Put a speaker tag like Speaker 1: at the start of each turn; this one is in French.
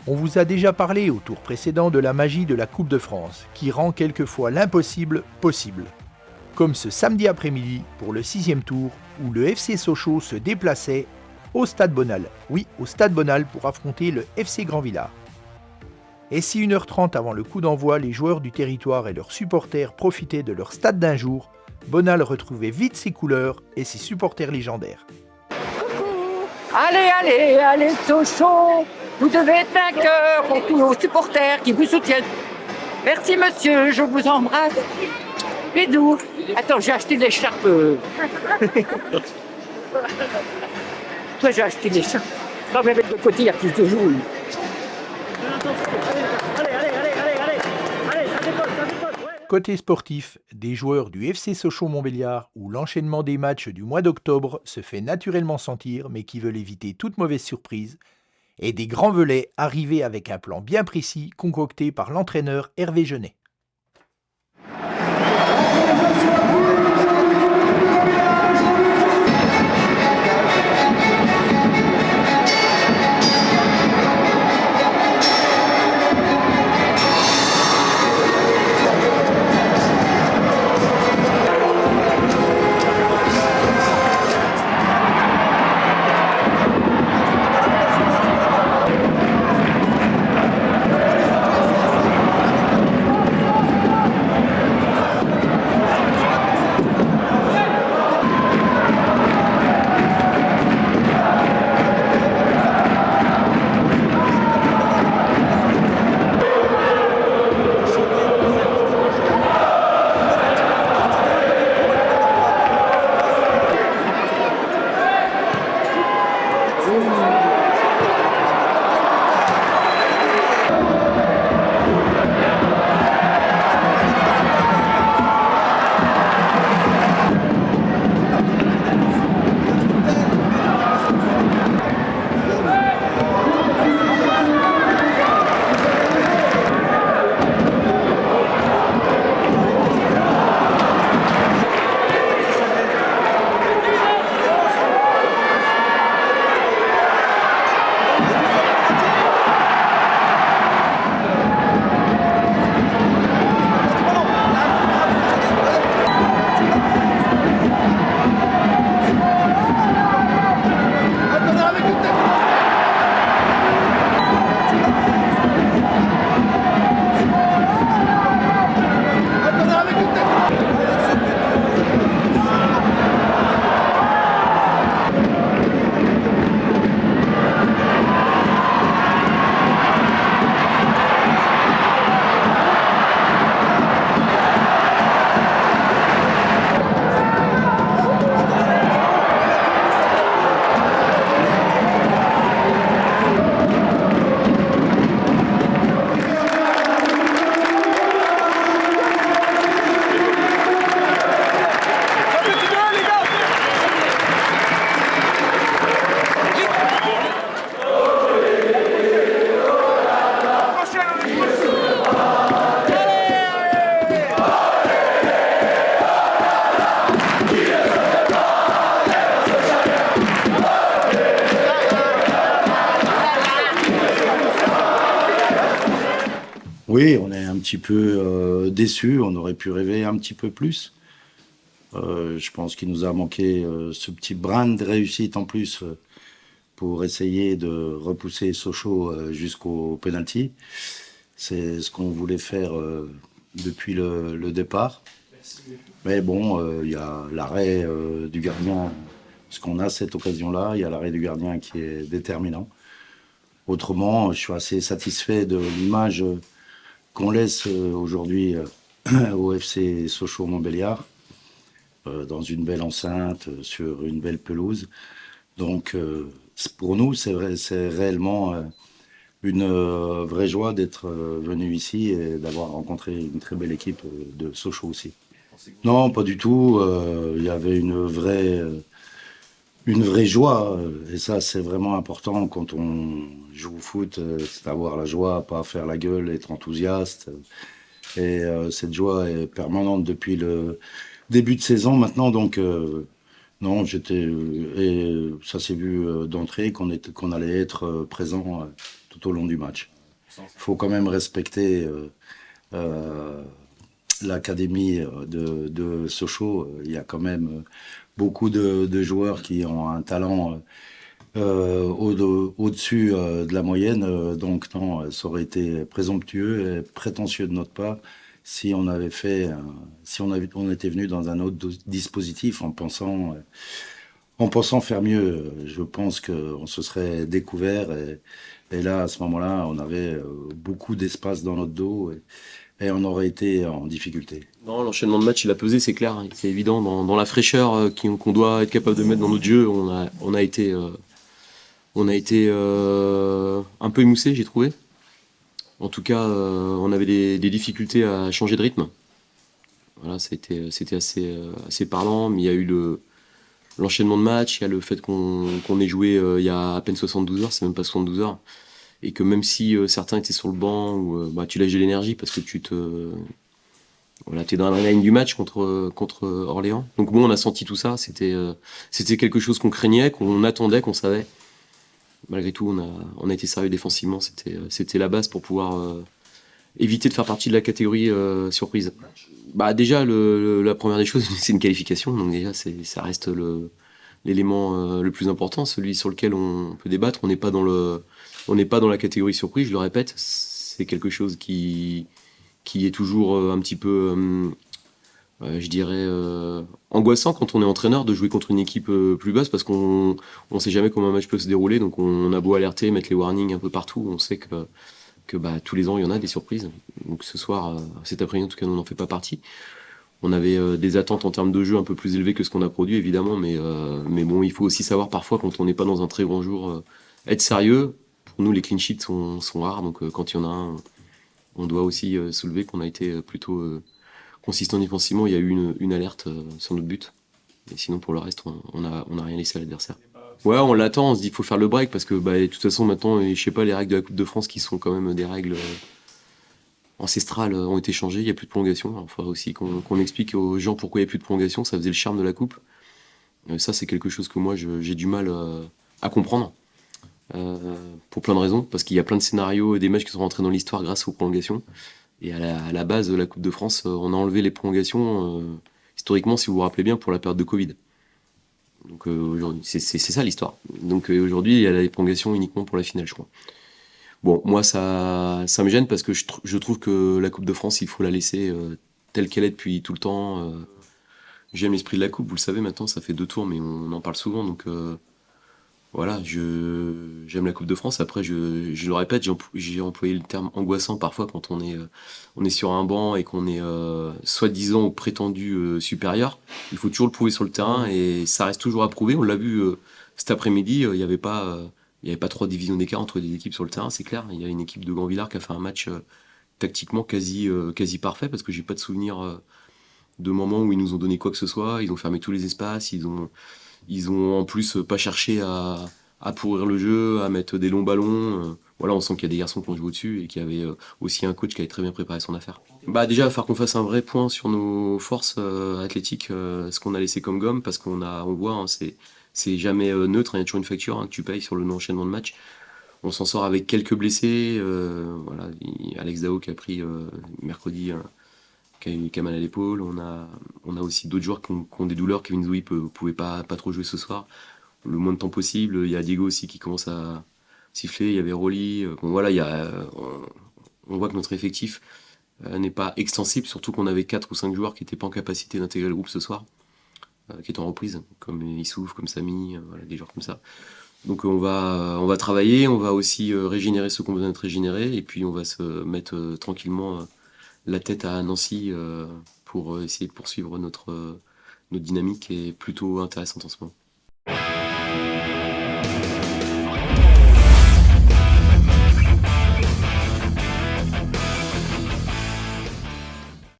Speaker 1: On vous a déjà parlé au tour précédent de la magie de la Coupe de France, qui rend quelquefois l'impossible possible. Comme ce samedi après-midi pour le 6e tour, où le FC Sochaux se déplaçait au Stade Bonal. Oui, au Stade Bonal pour affronter le FC Grand Villard. Et si 1h30 avant le coup d'envoi, les joueurs du territoire et leurs supporters profitaient de leur stade d'un jour, Bonal retrouvait vite ses couleurs et ses supporters légendaires.
Speaker 2: Allez, allez, allez, Sochaux, vous devez être vainqueur pour tous nos supporters qui vous soutiennent. Merci monsieur, je vous embrasse. Bisous. Attends, j'ai acheté des l'écharpe. Toi, j'ai acheté des l'écharpe. Non, mais avec le côté, il y a plus de joues.
Speaker 1: Côté sportif, des joueurs du FC Sochaux-Montbéliard où l'enchaînement des matchs du mois d'octobre se fait naturellement sentir mais qui veulent éviter toute mauvaise surprise, et des grands velets arrivés avec un plan bien précis concocté par l'entraîneur Hervé Genet.
Speaker 3: Oui, on est un petit peu déçus, on aurait pu rêver un petit peu plus. Je pense qu'il nous a manqué ce petit brin de réussite en plus pour essayer de repousser Sochaux jusqu'au penalty. C'est ce qu'on voulait faire depuis le départ. Mais bon, il y a l'arrêt du gardien, parce qu'on a cette occasion-là, il y a l'arrêt du gardien qui est déterminant. Autrement, je suis assez satisfait de l'image qu'on laisse aujourd'hui au FC Sochaux-Montbéliard, dans une belle enceinte, sur une belle pelouse. Donc pour nous, c'est réellement une vraie joie d'être venu ici et d'avoir rencontré une très belle équipe de Sochaux aussi. Non, pas du tout. Il y avait une vraie joie, et ça c'est vraiment important quand on joue au foot, c'est d'avoir la joie, pas faire la gueule, être enthousiaste. Et cette joie est permanente depuis le début de saison maintenant, donc Non, et ça s'est vu d'entrée qu'on allait être présent tout au long du match. Il faut quand même respecter euh, l'académie de Sochaux. Il y a quand même beaucoup de joueurs qui ont un talent au-dessus de la moyenne. Donc non, ça aurait été présomptueux et prétentieux de notre part si on avait si on était venu dans un autre dispositif en pensant faire mieux. Je pense qu'on se serait découvert et là, à ce moment-là, on avait beaucoup d'espace dans notre dos et on aurait été en difficulté.
Speaker 4: Non, l'enchaînement de match, il a pesé, c'est clair. C'est évident. Dans la fraîcheur qu'on doit être capable de mettre dans notre jeu, on a été un peu émoussé, j'ai trouvé. En tout cas, on avait des difficultés à changer de rythme. Voilà, c'était assez parlant, mais il y a eu l'enchaînement de match, il y a le fait qu'on ait joué il y a à peine 72 heures, c'est même pas 72 heures, et que même si certains étaient sur le banc, ou tu lâches de l'énergie parce que t'es dans la ligne du match contre Orléans. Donc bon, on a senti tout ça, c'était quelque chose qu'on craignait, qu'on attendait, qu'on savait. Malgré tout, on a été sérieux défensivement, c'était la base pour pouvoir éviter de faire partie de la catégorie surprise. Bah déjà, la première des choses, c'est une qualification, donc déjà ça reste l'élément le plus important, celui sur lequel on peut débattre. On n'est pas dans la catégorie surprise, je le répète, c'est quelque chose qui est toujours un petit peu, je dirais, angoissant quand on est entraîneur de jouer contre une équipe plus basse parce qu'on ne sait jamais comment un match peut se dérouler, donc on a beau alerter, mettre les warnings un peu partout, on sait que tous les ans il y en a des surprises. Donc ce soir, cet après-midi en tout cas, nous n'en fait pas partie. On avait des attentes en termes de jeu un peu plus élevées que ce qu'on a produit évidemment, mais bon, il faut aussi savoir parfois quand on n'est pas dans un très grand jour, être sérieux. Pour nous, les clean sheets sont rares, donc quand il y en a un, on doit aussi soulever qu'on a été plutôt consistant défensivement. Il y a eu une alerte sur notre but, et sinon pour le reste, on a rien laissé à l'adversaire. Ouais, on l'attend, on se dit qu'il faut faire le break parce que de toute façon maintenant, je sais pas, les règles de la Coupe de France qui sont quand même des règles ancestrales ont été changées, il n'y a plus de prolongation. Alors, il faudra aussi qu'on explique aux gens pourquoi il n'y a plus de prolongation, ça faisait le charme de la Coupe. Ça, c'est quelque chose que moi j'ai du mal à comprendre. Pour plein de raisons, parce qu'il y a plein de scénarios et des matchs qui sont rentrés dans l'histoire grâce aux prolongations. Et à la base de la Coupe de France, on a enlevé les prolongations, historiquement, si vous vous rappelez bien, pour la période de Covid. Donc aujourd'hui, c'est ça l'histoire. Donc aujourd'hui, il y a la prolongation uniquement pour la finale, je crois. Bon, moi, ça me gêne parce que je trouve que la Coupe de France, il faut la laisser telle qu'elle est depuis tout le temps. J'aime l'esprit de la Coupe, vous le savez maintenant, ça fait 2 tours, mais on en parle souvent, donc voilà, j'aime la Coupe de France. Après, je le répète, j'ai employé le terme angoissant parfois quand on est sur un banc et qu'on est soi-disant ou prétendu supérieur. Il faut toujours le prouver sur le terrain et ça reste toujours à prouver. On l'a vu cet après-midi, il n'y avait pas 3 divisions d'écart entre les équipes sur le terrain, c'est clair. Il y a une équipe de Grandvillars qui a fait un match tactiquement quasi parfait parce que j'ai pas de souvenir de moments où ils nous ont donné quoi que ce soit. Ils ont fermé tous les espaces, ils ont en plus pas cherché à pourrir le jeu, à mettre des longs ballons. Voilà, on sent qu'il y a des garçons qui ont joué au-dessus et qu'il y avait aussi un coach qui avait très bien préparé son affaire. Bah déjà, il va falloir qu'on fasse un vrai point sur nos forces athlétiques, ce qu'on a laissé comme gomme, parce qu'on voit, hein, c'est jamais neutre, il y a toujours une facture que tu payes sur le non-enchaînement de match. On s'en sort avec quelques blessés. Voilà, Alex Dao qui a pris mercredi qui a mal à l'épaule. On a aussi d'autres joueurs qui ont des douleurs. Kevin Zoui pouvait pas trop jouer ce soir. Le moins de temps possible. Il y a Diego aussi qui commence à siffler. Il y avait Rolly. Bon, voilà, on voit que notre effectif n'est pas extensible, surtout qu'on avait 4 ou 5 joueurs qui n'étaient pas en capacité d'intégrer le groupe ce soir, qui étaient en reprise, comme Issouf, comme Samy, voilà, des joueurs comme ça. Donc on va travailler, on va aussi régénérer ce qu'on besoin d'être régénéré, et puis on va se mettre tranquillement la tête à Nancy pour essayer de poursuivre notre dynamique qui est plutôt intéressante en ce moment.